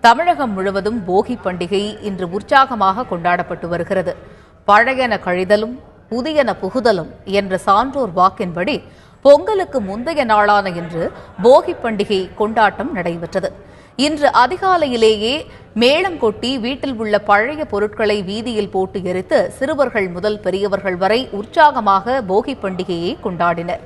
தமிழகம் முழுவதும் போகி பண்டிகை இன்று உற்சாகமாக கொண்டாடப்பட்டு வருகிறது. பழையன கழிதலும் புதியன புகுதலும் என்ற சான்றோர் வாக்கின்படி பொங்கலுக்கு முந்தைய நாளான இன்று போகி பண்டிகை கொண்டாட்டம் நடைபெற்றது. இன்று அதிகாலையிலேயே மேளம் கொட்டி வீட்டில் உள்ள பழைய பொருட்களை வீதியில் போட்டு எரித்து சிறுவர்கள் முதல் பெரியவர்கள் வரை உற்சாகமாக போகி பண்டிகையை கொண்டாடினர்.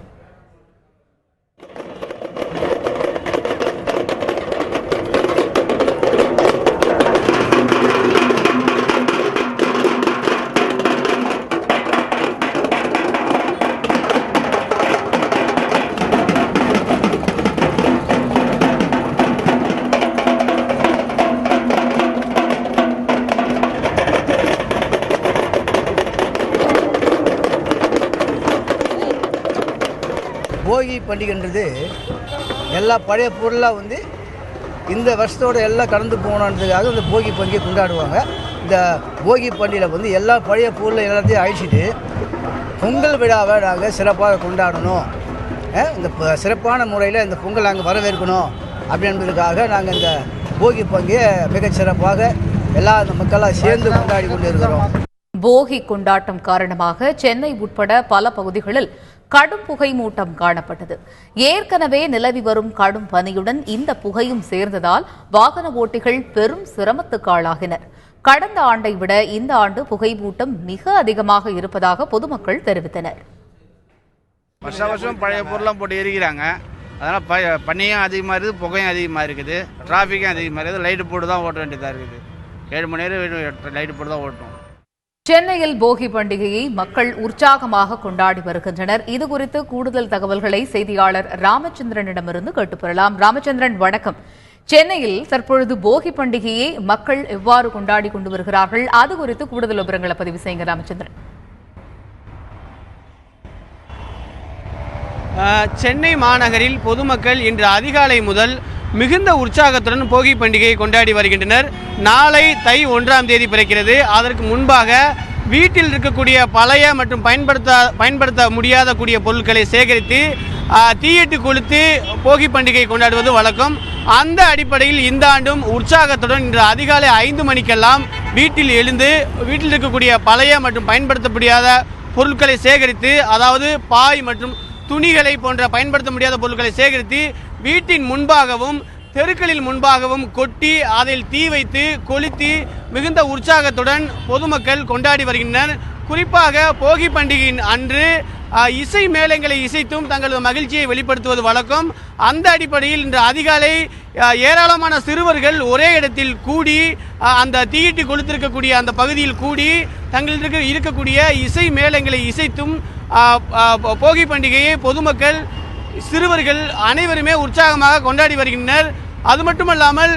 போகி பண்டிகைன்றது எல்லா பழைய பொருளாக இந்த வருஷத்தோடு எல்லாம் கடந்து போகணுன்றதுக்காக இந்த போகி பண்டிகை கொண்டாடுவாங்க. இந்த போகி பண்டிகையில் எல்லா பழைய பொருளை எல்லாத்தையும் அழிச்சிட்டு பொங்கல் விழாவை நாங்கள் சிறப்பாக கொண்டாடணும், இந்த சிறப்பான முறையில் இந்த பொங்கல் நாங்கள் வரவேற்கணும் அப்படின்றதுக்காக நாங்கள் இந்த போகி பண்டிகையை மிகச்சிறப்பாக எல்லா மக்களாக சேர்ந்து கொண்டாடி கொண்டு இருக்கிறோம். போகி கொண்டாட்டம் காரணமாக சென்னை உட்பட பல பகுதிகளில் கடும் புகை மூட்டம் காணப்பட்டது. ஏற்கனவே நிலவி வரும் கடும் பனியுடன் இந்த புகையும் சேர்ந்ததால் வாகன ஓட்டிகள் பெரும் சிரமத்துக்கு ஆளாகினர். கடந்த ஆண்டை விட இந்த ஆண்டு புகை மூட்டம் மிக அதிகமாக இருப்பதாக பொதுமக்கள் தெரிவித்தனர். வருஷம் பழைய பொருளாக போட்டு எரிக்கிறாங்க, அதனால் பனியும் அதிகமாக இருக்குது, புகையும் அதிகமாக இருக்குது, டிராஃபிக்கும் அதிகமாக இருக்குது. லைட்டு போட்டு தான் ஓட்ட வேண்டியதாக இருக்குது. 7 மணி நேரம் லைட்டு போட்டு தான் ஓட்டணும். சென்னையில் போகி பண்டிகையை மக்கள் உற்சாகமாக கொண்டாடி வருகின்றனர். இதுகுறித்து கூடுதல் தகவல்களை செய்தியாளர் ராமச்சந்திரனிடமிருந்து கேட்டு பெறலாம். ராமச்சந்திரன், வணக்கம். சென்னையில் தற்பொழுது போகி பண்டிகையை மக்கள் எவ்வாறு கொண்டாடி கொண்டு வருகிறார்கள்? அது குறித்து கூடுதல் விவரங்களை பதிவு செய்யுங்க ராமச்சந்திரன். சென்னை மாநகரில் பொதுமக்கள் இன்று அதிகாலை முதல் மிகுந்த உற்சாகத்துடன் போகி பண்டிகையை கொண்டாடி வருகின்றனர். நாளை தை 1ஆம் தேதி பிறக்கிறது. அதற்கு முன்பாக வீட்டில் இருக்கக்கூடிய பழைய மற்றும் பயன்படுத்த முடியாத கூடிய பொருட்களை சேகரித்து தீயிட்டு கொளுத்து போகி பண்டிகை கொண்டாடுவது வழக்கம். அந்த அடிப்படையில் இந்த ஆண்டும் உற்சாகத்துடன் இன்று அதிகாலை 5 மணிக்கெல்லாம் வீட்டில் எழுந்து வீட்டில் இருக்கக்கூடிய பழைய மற்றும் பயன்படுத்த முடியாத பொருட்களை சேகரித்து, அதாவது பாய் மற்றும் துணிகளை போன்ற பயன்படுத்த முடியாத பொருட்களை சேகரித்து வீட்டின் முன்பாகவும் தெருக்களில் முன்பாகவும் கொட்டி அதில் தீ வைத்து கொளுத்தி மிகுந்த உற்சாகத்துடன் பொதுமக்கள் கொண்டாடி வருகின்றனர். குறிப்பாக போகி பண்டிகையின் அன்று இசை மேளங்களை இசைத்தும் தங்களது மகிழ்ச்சியை வெளிப்படுத்துவது வழக்கம். அந்த அடிப்படையில் இன்று அதிகாலை ஏராளமான சிறுவர்கள் ஒரே இடத்தில் கூடி அந்த தீயிட்டு கொளுத்திருக்கக்கூடிய அந்த பகுதியில் கூடி தங்களுக்கு இருக்கக்கூடிய இசை மேளங்களை இசைத்தும் போகி பண்டிகையை பொதுமக்கள் சிறுவர்கள் அனைவருமே உற்சாகமாக கொண்டாடி வருகின்றனர். அது மட்டுமல்லாமல்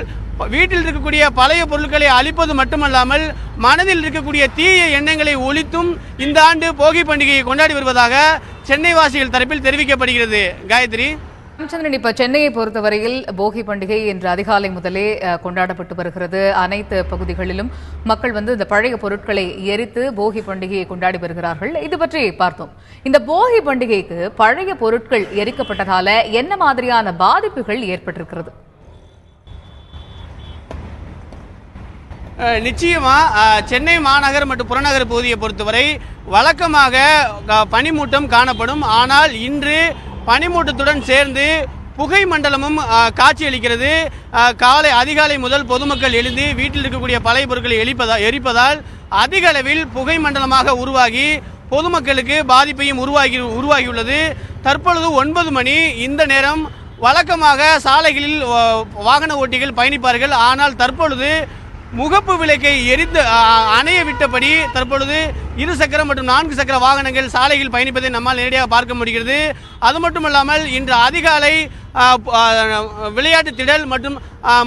வீட்டில் இருக்கக்கூடிய பழைய பொருட்களை அழிப்பது மட்டுமல்லாமல் மனதில் இருக்கக்கூடிய தீய எண்ணங்களை ஒழித்தும் இந்த ஆண்டு போகி பண்டிகையை கொண்டாடி வருவதாக சென்னை வாசிகள் தரப்பில் தெரிவிக்கப்படுகிறது. காயத்ரி. ராமச்சந்திரன், இப்ப சென்னையை பொறுத்தவரையில் போகி பண்டிகை இன்று அதிகாலை முதலே கொண்டாடப்பட்டு வருகிறது. அனைத்து பகுதிகளிலும் மக்கள் இந்த பழைய பொருட்களை எரித்து போகி பண்டிகையை கொண்டாடி வருகிறார்கள். இது பற்றி பார்த்தோம். இந்த போகி பண்டிகைக்கு பழைய பொருட்கள் எரிக்கப்பட்டதால என்ன மாதிரியான பாதிப்புகள் ஏற்பட்டிருக்கிறது? நிச்சயமா சென்னை மாநகர் மற்றும் புறநகர் பகுதியை பொறுத்தவரை வழக்கமாக பனிமூட்டம் காணப்படும். ஆனால் இன்று பனிமூட்டத்துடன் சேர்ந்து புகை மண்டலமும் காட்சியளிக்கிறது. அதிகாலை முதல் பொதுமக்கள் எழுந்து வீட்டில் இருக்கக்கூடிய பழைய பொருட்களை எரிப்பதால் அதிக அளவில் புகை மண்டலமாக உருவாகி பொதுமக்களுக்கு பாதிப்பையும் உருவாகியுள்ளது. தற்பொழுது 9 மணி. இந்த நேரம் வழக்கமாக சாலைகளில் வாகன ஓட்டிகள் பயணிப்பார்கள். ஆனால் தற்பொழுது முகப்பு விளக்கை எரித்து அணைய விட்டபடி தற்பொழுது 2 சக்கர மற்றும் 4 சக்கர வாகனங்கள் சாலையில் பயணிப்பதை நம்மால் நேரடியாக பார்க்க முடிகிறது. அது மட்டுமல்லாமல் இன்று அதிகாலை விளையாட்டு திடல் மற்றும்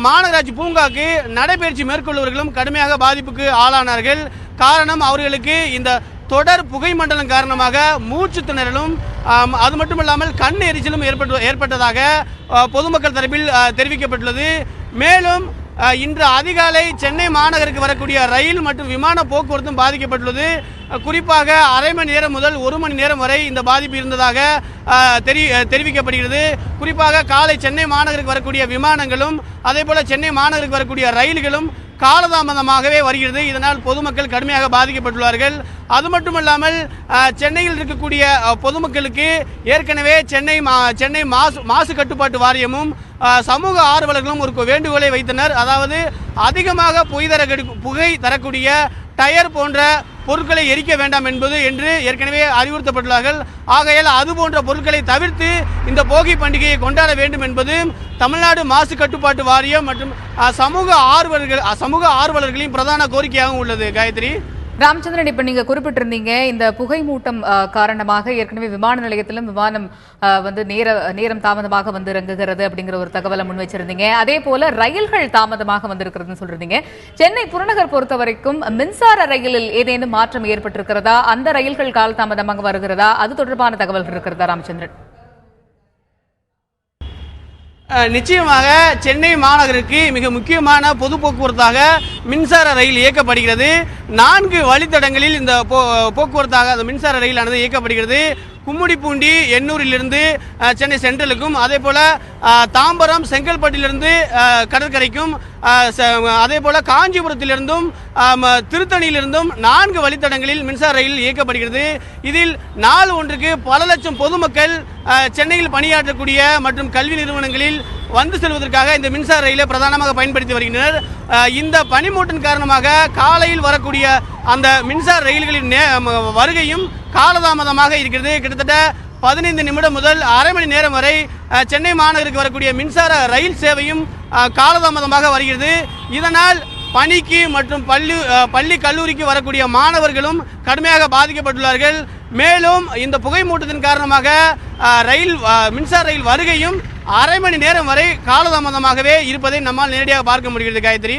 மாநகராட்சி பூங்காக்கு நடைபயிற்சி மேற்கொள்பவர்களும் கடுமையாக பாதிப்புக்கு ஆளானார்கள். காரணம், அவர்களுக்கு இந்த தொடர் புகை மண்டலம் காரணமாக மூச்சு திணறலும் அது மட்டுமல்லாமல் கண் எரிச்சலும் ஏற்பட்டதாக பொதுமக்கள் தரப்பில் தெரிவிக்கப்பட்டுள்ளது. மேலும் இன்று அதிகாலை சென்னை மாநகருக்கு வரக்கூடிய ரயில் மற்றும் விமான போக்குவரத்தும் பாதிக்கப்பட்டுள்ளது. குறிப்பாக அரை மணி நேரம் முதல் 1 மணி நேரம் வரை இந்த பாதிப்பு இருந்ததாக தெரிவிக்கப்படுகிறது. குறிப்பாக காலை சென்னை மாநகருக்கு வரக்கூடிய விமானங்களும் அதே போல சென்னை மாநகருக்கு வரக்கூடிய ரயில்களும் காலதாமதமாகவே வருகிறது. இதனால் பொதுமக்கள் கடுமையாக பாதிக்கப்பட்டுள்ளார்கள். அது மட்டுமல்லாமல் சென்னையில் இருக்கக்கூடிய பொதுமக்களுக்கு ஏற்கனவே சென்னை மாசு கட்டுப்பாட்டு வாரியமும் சமூக ஆர்வலர்களும் ஒரு வேண்டுகோளை வைத்தனர். அதாவது அதிகமாக புகை தரக்கூடிய டயர் போன்ற பொருட்களை எரிக்க வேண்டாம் என்று ஏற்கனவே அறிவுறுத்தப்பட்டுள்ளார்கள். ஆகையால் அது போன்ற பொருட்களை தவிர்த்து இந்த போகி பண்டிகையை கொண்டாட வேண்டும் என்பது தமிழ்நாடு மாசு கட்டுப்பாட்டு வாரியம் மற்றும் சமூக ஆர்வலர்களின் பிரதான கோரிக்கையாகவும் உள்ளது. காயத்ரி, ராமச்சந்திரன், இப்ப நீங்க குறிப்பிட்டிருந்தீங்க இந்த புகை மூட்டம் காரணமாக ஏற்கனவே விமான நிலையத்திலும் விமானம் நேரம் தாமதமாக வந்து இறங்குகிறது அப்படிங்கிற ஒரு தகவலை முன் வச்சிருந்தீங்க. அதே போல ரயில்கள் தாமதமாக வந்திருக்கிறதுன்னு சொல்றீங்க. சென்னை புறநகர் பொறுத்த வரைக்கும் மின்சார ரயிலில் ஏதேனும் மாற்றம் ஏற்பட்டிருக்கிறதா? அந்த ரயில்கள் கால தாமதமாக வருகிறதா? அது தொடர்பான தகவல்கள் இருக்கிறதா ராமச்சந்திரன்? நிச்சயமாக சென்னை மாநகருக்கு மிக முக்கியமான பொது போக்குவரத்தாக மின்சார ரயில் இயக்கப்படுகிறது. 4 வழித்தடங்களில் இந்த போக்குவரத்தாக அந்த மின்சார ரயிலானது இயக்கப்படுகிறது. கும்மிடிப்பூண்டி எண்ணூரிலிருந்து சென்னை சென்ட்ரலுக்கும், அதே போல தாம்பரம் செங்கல்பட்டிலிருந்து கடற்கரைக்கும், அதே போல காஞ்சிபுரத்திலிருந்தும் திருத்தணியிலிருந்தும் 4 வழித்தடங்களில் மின்சார ரயில் இயக்கப்படுகிறது. இதில் நாள் ஒன்றுக்கு பல லட்சம் பொதுமக்கள் சென்னையில் பணியாற்றக்கூடிய மற்றும் கல்வி நிறுவனங்களில் வந்து செல்வதற்காக இந்த மின்சார ரயிலை பிரதானமாக பயன்படுத்தி வருகின்றனர். இந்த பனிமூட்டம் காரணமாக காலையில் வரக்கூடிய அந்த மின்சார ரயில்களின் வருகையும் காலதாமதமாக இருக்கிறது. கிட்டத்தட்ட 15 நிமிடம் முதல் அரை மணி நேரம் வரை சென்னை மாநகருக்கு வரக்கூடிய மின்சார ரயில் சேவையும் காலதாமதமாக வருகிறது. இதனால் பணிக்கு மற்றும் பள்ளி கல்லூரிக்கு வரக்கூடிய மாணவர்களும் கடுமையாக பாதிக்கப்பட்டுள்ளார்கள். மேலும் இந்த புகை மூட்டத்தின் காரணமாக மின்சார ரயில் வருகையும் அரை மணி நேரம் வரை காலதாமதமாகவே இருப்பதை நம்மால் நேரடியாக பார்க்க முடிகிறது. காயத்ரி.